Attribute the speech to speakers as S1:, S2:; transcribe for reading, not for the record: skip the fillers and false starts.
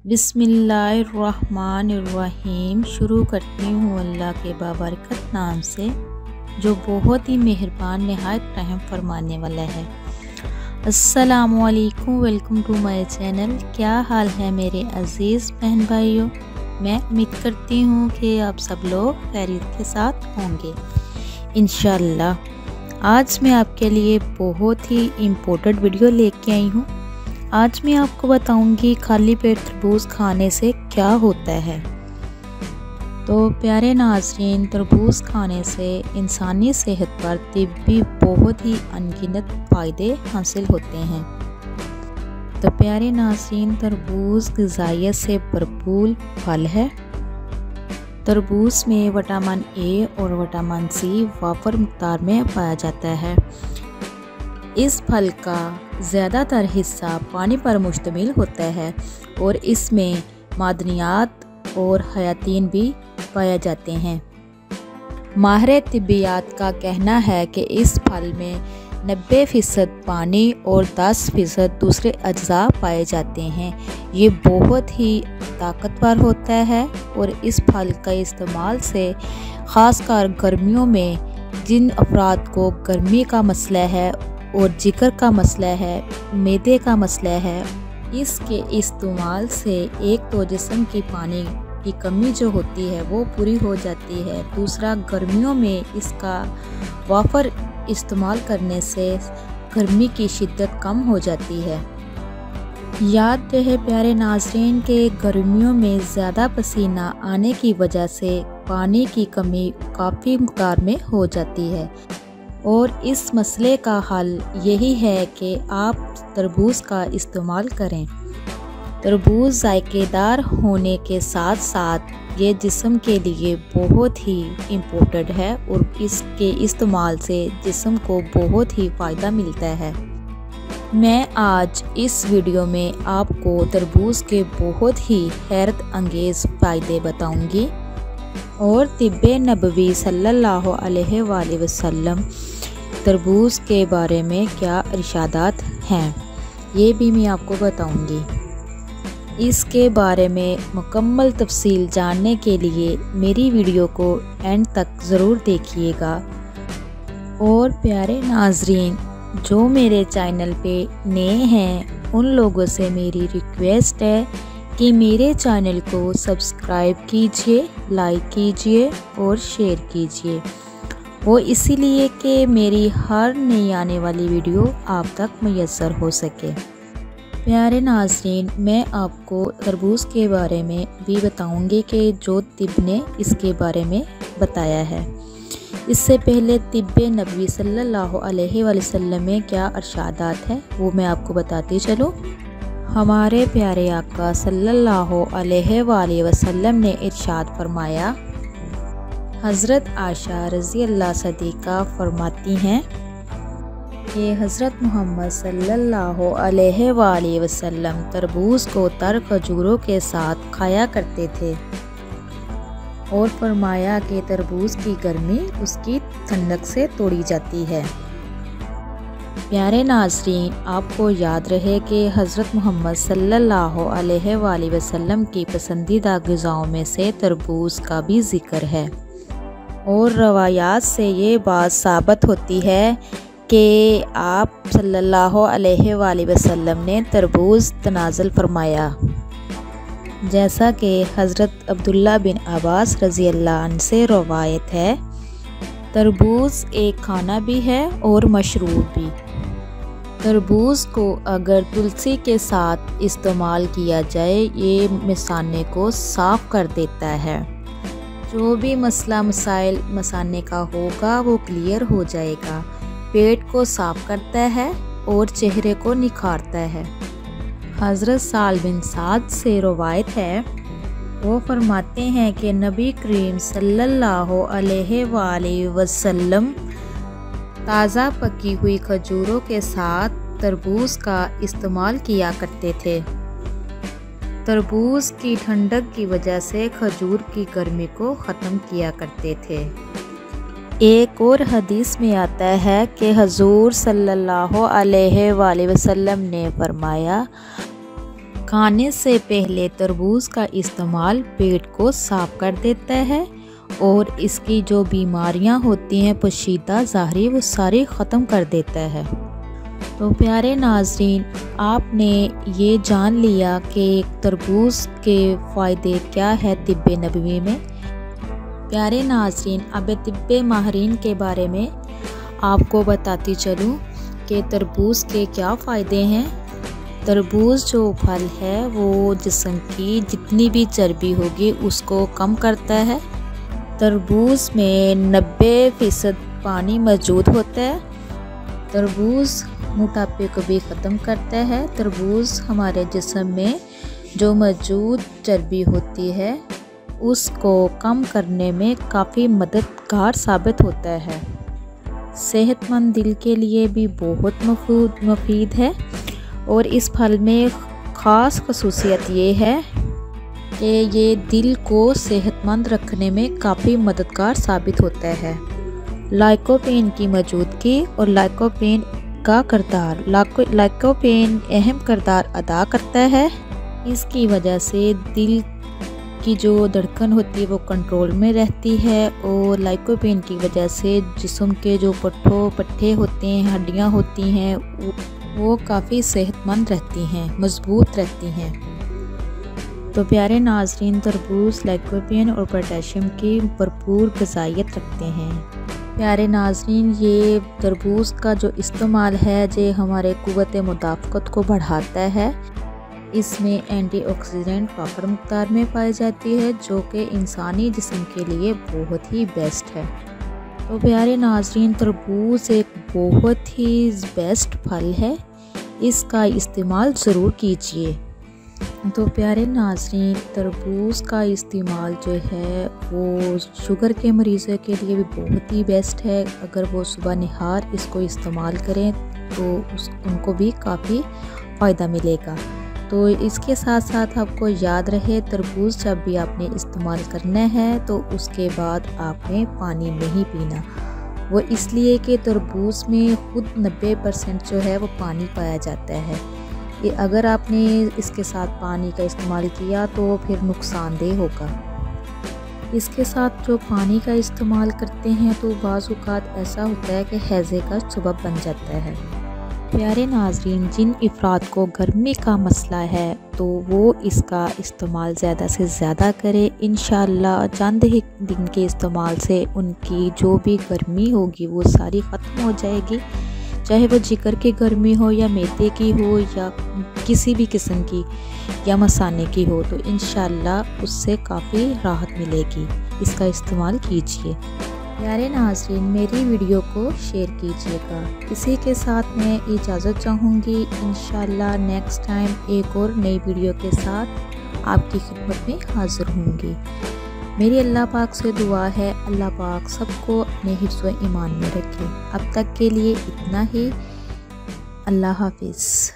S1: बिस्मिल्लाहिर्रहमानिर्रहीम। शुरू करती हूँ अल्लाह के बाबरकत नाम से, जो बहुत ही मेहरबान नहायत रहम फरमाने वाला है। अस्सलामुअलैकुम, वेलकम टू माय चैनल। क्या हाल है मेरे अज़ीज़ बहन भाइयों। मैं उम्मीद करती हूँ कि आप सब लोग खैरियत के साथ होंगे इंशाअल्लाह। आज मैं आपके लिए बहुत ही इम्पोर्टेंट वीडियो लेके आई हूँ। आज मैं आपको बताऊंगी खाली पेट तरबूज खाने से क्या होता है। तो प्यारे नाज़रीन, तरबूज खाने से इंसानी सेहत पर तिब्बी बहुत ही अनगिनत फ़ायदे हासिल होते हैं। तो प्यारे नाज़रीन, तरबूज ग़िज़ाइयत से भरपूर फल है। तरबूज में विटामिन ए और विटामिन सी वाफर मक़दार में पाया जाता है। इस फल का ज़्यादातर हिस्सा पानी पर मुश्तमिल होता है और इसमें मादनियात और हयातीन भी पाए जाते हैं। माहिर तिब्बियात का कहना है कि इस फल में 90% पानी और 10% दूसरे अज्जा पाए जाते हैं। ये बहुत ही ताकतवर होता है और इस फल का इस्तेमाल से ख़ासकर गर्मियों में जिन अफराद को गर्मी का मसला है और जिगर का मसला है, मैदे का मसला है, इसके इस्तेमाल से एक तो जिस्म की पानी की कमी जो होती है वो पूरी हो जाती है। दूसरा, गर्मियों में इसका वाफर इस्तेमाल करने से गर्मी की शिद्दत कम हो जाती है। याद रहे प्यारे नाज़रीन के गर्मियों में ज़्यादा पसीना आने की वजह से पानी की कमी काफ़ी मक़दार में हो जाती है और इस मसले का हल यही है कि आप तरबूज का इस्तेमाल करें। तरबूज जायकेदार होने के साथ साथ ये जिस्म के लिए बहुत ही इम्पोर्टेंट है और इसके इस्तेमाल से जिस्म को बहुत ही फ़ायदा मिलता है। मैं आज इस वीडियो में आपको तरबूज के बहुत ही हैरत अंगेज़ फ़ायदे बताऊंगी और तिब्बे नबवी सल्लल्लाहु अलैहि वसल्लम तरबूज के बारे में क्या इरशादात हैं ये भी मैं आपको बताऊंगी। इसके बारे में मुकम्मल तफसील जानने के लिए मेरी वीडियो को एंड तक ज़रूर देखिएगा। और प्यारे नाज़रीन, जो मेरे चैनल पे नए हैं उन लोगों से मेरी रिक्वेस्ट है कि मेरे चैनल को सब्सक्राइब कीजिए, लाइक कीजिए और शेयर कीजिए। वो इसीलिए कि मेरी हर नई आने वाली वीडियो आप तक मुयस्सर हो सके। प्यारे नाज़रीन, मैं आपको तरबूज के बारे में भी बताऊंगी कि जो तिब ने इसके बारे में बताया है। इससे पहले तिब्बे नबवी सल्लल्लाहु अलैहि वसल्लम में क्या इरशादात है वो मैं आपको बताती चलूँ। हमारे प्यारे आका सल्लल्लाहु अलैहि वसल्लम ने इरशाद फरमाया। हज़रत आयशा रज़ी अल्लाह सदीक़ा फरमाती हैं कि हज़रत मोहम्मद सल्लल्लाहु अलैहि वसल्लम तरबूज को तर खजूरों के साथ खाया करते थे और फरमाया कि तरबूज की गर्मी उसकी ठंडक से तोड़ी जाती है। प्यारे नाज़रीन, आपको याद रहे कि हज़रत मोहम्मद सल्लल्लाहु अलैहि वसल्लम की पसंदीदा ग़िज़ाओं में से तरबूज का भी ज़िक्र है और रवायात से ये बात साबित होती है कि आप सल्लल्लाहु अलैहि वसल्लम ने तरबूज तनाज़ुल फरमाया। जैसा कि हज़रत अब्दुल्ला बिन अब्बास रज़ी अल्लाह अन्हु से रवायत है, तरबूज एक खाना भी है और मशरूब भी। तरबूज को अगर तुलसी के साथ इस्तेमाल किया जाए ये मिसाने को साफ़ कर देता है। जो भी मसला मसाइल मसाने का होगा वो क्लियर हो जाएगा। पेट को साफ़ करता है और चेहरे को निखारता है। हज़रत साल बिन साद से रवायत है, वो फरमाते हैं कि नबी करीम सल्लल्लाहु अलैहि वसल्लम ताज़ा पकी हुई खजूरों के साथ तरबूज का इस्तेमाल किया करते थे। तरबूज की ठंडक की वजह से खजूर की गर्मी को ख़त्म किया करते थे। एक और हदीस में आता है कि हुज़ूर सल्लल्लाहु अलैहि वसल्लम ने फरमाया, खाने से पहले तरबूज का इस्तेमाल पेट को साफ कर देता है और इसकी जो बीमारियां होती हैं पोशीदा ज़ाहरी वो सारी ख़त्म कर देता है। तो प्यारे नाज़रीन, आपने ये जान लिया कि तरबूज के फ़ायदे क्या है तिब्बे नबवी में। प्यारे नाज़रीन, अब तिब्बे माहिरीन के बारे में आपको बताती चलूँ कि तरबूज के क्या फ़ायदे हैं। तरबूज जो फल है वो जिस्म की जितनी भी चर्बी होगी उसको कम करता है। तरबूज में 90% पानी मौजूद होता है। तरबूज मोटापे को भी ख़त्म करता है। तरबूज हमारे जिस्म में जो मौजूद चर्बी होती है उसको कम करने में काफ़ी मददगार साबित होता है। सेहतमंद दिल के लिए भी बहुत मुफीद है और इस फल में ख़ास खसूसियत ये है कि ये दिल को सेहतमंद रखने में काफ़ी मददगार साबित होता है। लाइकोपेन की मौजूदगी और लाइकोपेन का किरदार। लाइकोपेन अहम किरदार अदा करता है। इसकी वजह से दिल की जो धड़कन होती है वो कंट्रोल में रहती है और लाइकोपेन की वजह से जिस्म के जो पट्टे होते हैं, हड्डियां होती हैं, वो काफ़ी सेहतमंद रहती हैं, मजबूत रहती हैं। तो प्यारे नाज़रीन, तरबूज लाइकोपेन और पोटेशियम की भरपूर ग़िज़ाइयत रखते हैं। प्यारे नाज़रीन, ये तरबूज का जो इस्तेमाल है जो हमारे क़ुव्वत मुदाफ़क़त को बढ़ाता है। इसमें एंटीऑक्सीडेंट प्रॉपर मक़दार में पाई जाती है जो कि इंसानी जिस्म के लिए बहुत ही बेस्ट है। तो प्यारे नाज़रीन, तरबूज एक बहुत ही बेस्ट फल है, इसका इस्तेमाल ज़रूर कीजिए। तो प्यारे नाज़रीन, तरबूज का इस्तेमाल जो है वो शुगर के मरीज़ों के लिए भी बहुत ही बेस्ट है। अगर वो सुबह निहार इसको इस्तेमाल करें तो उनको भी काफ़ी फ़ायदा मिलेगा। तो इसके साथ साथ आपको याद रहे, तरबूज जब भी आपने इस्तेमाल करना है तो उसके बाद आपने पानी नहीं पीना। वो इसलिए कि तरबूज में खुद 90% जो है वो पानी पाया जाता है। ये अगर आपने इसके साथ पानी का इस्तेमाल किया तो फिर नुकसानदेह होगा। इसके साथ जो पानी का इस्तेमाल करते हैं तो बाज़ औक़ात ऐसा होता है कि हैज़े का सबब बन जाता है। प्यारे नाज़रीन, जिन अफराद को गर्मी का मसला है तो वो इसका इस्तेमाल ज़्यादा से ज़्यादा करें। इंशाअल्लाह चंद ही दिन के इस्तेमाल से उनकी जो भी गर्मी होगी वो सारी ख़त्म हो जाएगी, चाहे वो जिगर की गर्मी हो या मैदे की हो या किसी भी किस्म की या मसाने की हो, तो इंशाअल्लाह उससे काफ़ी राहत मिलेगी। इसका इस्तेमाल कीजिए। प्यारे नाज़रीन, मेरी वीडियो को शेयर कीजिएगा। इसी के साथ मैं इजाज़त चाहूँगी। इंशाअल्लाह नेक्स्ट टाइम एक और नई वीडियो के साथ आपकी खिदमत में हाज़िर होंगी। मेरी अल्लाह पाक से दुआ है, अल्लाह पाक सबको अपने हिफ्ज़ व ईमान में रखे। अब तक के लिए इतना ही। अल्लाह हाफ़िज़।